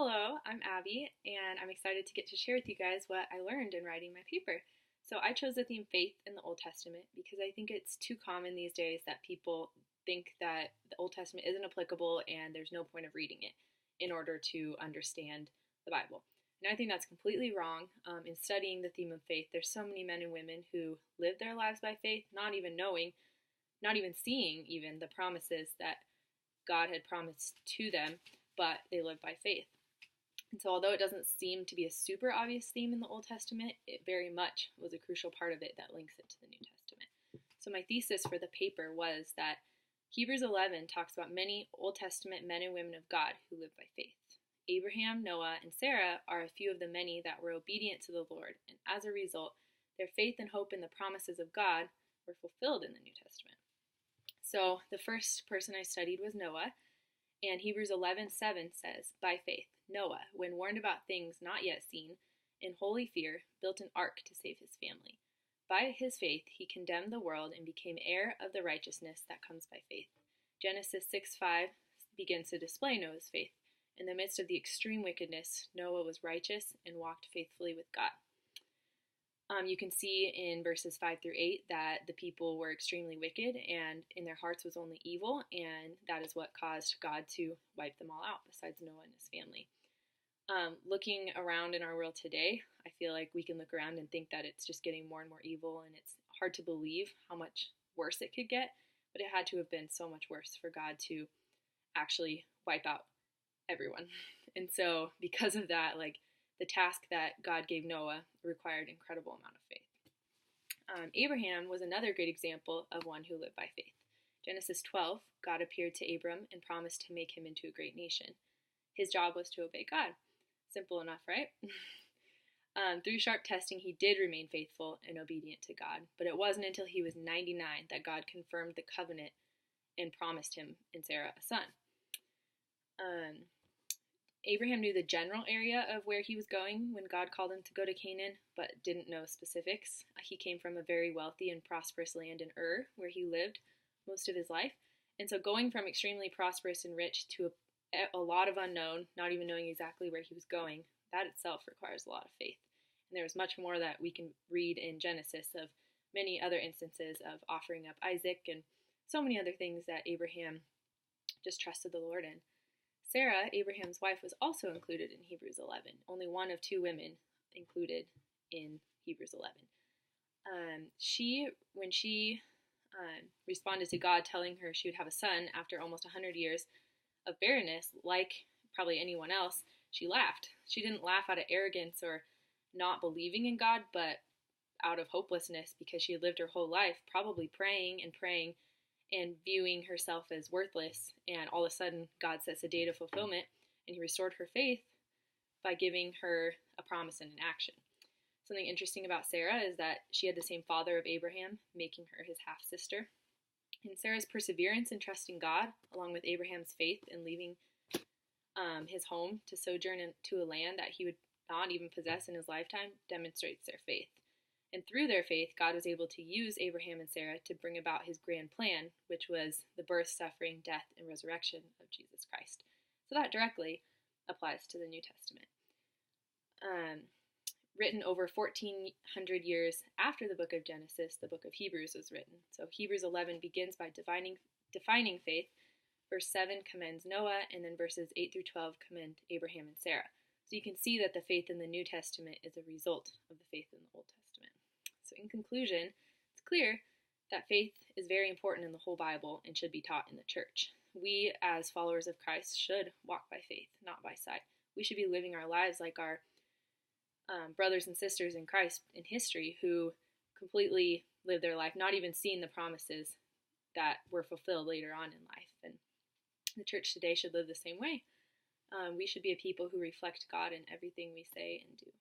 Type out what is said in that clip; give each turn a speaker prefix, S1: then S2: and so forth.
S1: Hello, I'm Abby, and I'm excited to get to share with you guys what I learned in writing my paper. So, I chose the theme faith in the Old Testament because I think it's too common these days that people think that the Old Testament isn't applicable and there's no point of reading it in order to understand the Bible. And I think that's completely wrong. In studying the theme of faith, there's so many men and women who live their lives by faith, not even knowing, not even seeing even the promises that God had promised to them, but they live by faith. And so, although it doesn't seem to be a super obvious theme in the Old Testament, it very much was a crucial part of it that links it to the New Testament. So, my thesis for the paper was that Hebrews 11 talks about many Old Testament men and women of God who live by faith. Abraham, Noah, and Sarah are a few of the many that were obedient to the Lord, and as a result, their faith and hope in the promises of God were fulfilled in the New Testament. So, the first person I studied was Noah. And Hebrews 11:7 says, "By faith, Noah, when warned about things not yet seen, in holy fear, built an ark to save his family. By his faith, he condemned the world and became heir of the righteousness that comes by faith." Genesis 6:5 begins to display Noah's faith. In the midst of the extreme wickedness, Noah was righteous and walked faithfully with God. You can see in verses 5 through 8 that the people were extremely wicked and in their hearts was only evil, and that is what caused God to wipe them all out, besides Noah and his family. Looking around in our world today, I feel like we can look around and think that it's just getting more and more evil, and it's hard to believe how much worse it could get, but it had to have been so much worse for God to actually wipe out everyone. And so, because of that, the task that God gave Noah required an incredible amount of faith. Abraham was another great example of one who lived by faith. Genesis 12, God appeared to Abram and promised to make him into a great nation. His job was to obey God. Simple enough, right? Through sharp testing, he did remain faithful and obedient to God, but it wasn't until he was 99 that God confirmed the covenant and promised him and Sarah a son. Abraham knew the general area of where he was going when God called him to go to Canaan, but didn't know specifics. He came from a very wealthy and prosperous land in Ur, where he lived most of his life. And so going from extremely prosperous and rich to a lot of unknown, not even knowing exactly where he was going, that itself requires a lot of faith. And there's much more that we can read in Genesis of many other instances of offering up Isaac and so many other things that Abraham just trusted the Lord in. Sarah, Abraham's wife, was also included in Hebrews 11. Only one of two women included in Hebrews 11. When she responded to God telling her she would have a son after almost 100 years of barrenness, like probably anyone else, she laughed. She didn't laugh out of arrogance or not believing in God, but out of hopelessness because she had lived her whole life probably praying and viewing herself as worthless, and all of a sudden God sets a date of fulfillment, and he restored her faith by giving her a promise and an action. Something interesting about Sarah is that she had the same father of Abraham, making her his half-sister. And Sarah's perseverance in trusting God, along with Abraham's faith in leaving his home to sojourn into a land that he would not even possess in his lifetime, demonstrates their faith. And through their faith, God was able to use Abraham and Sarah to bring about his grand plan, which was the birth, suffering, death, and resurrection of Jesus Christ. So that directly applies to the New Testament. Written over 1,400 years after the book of Genesis, the book of Hebrews was written. So Hebrews 11 begins by defining faith. Verse 7 commends Noah, and then verses 8 through 12 commend Abraham and Sarah. So you can see that the faith in the New Testament is a result of the faith in the Old Testament. So in conclusion, it's clear that faith is very important in the whole Bible and should be taught in the church. We, as followers of Christ, should walk by faith, not by sight. We should be living our lives like our brothers and sisters in Christ in history who completely lived their life, not even seeing the promises that were fulfilled later on in life. And the church today should live the same way. We should be a people who reflect God in everything we say and do.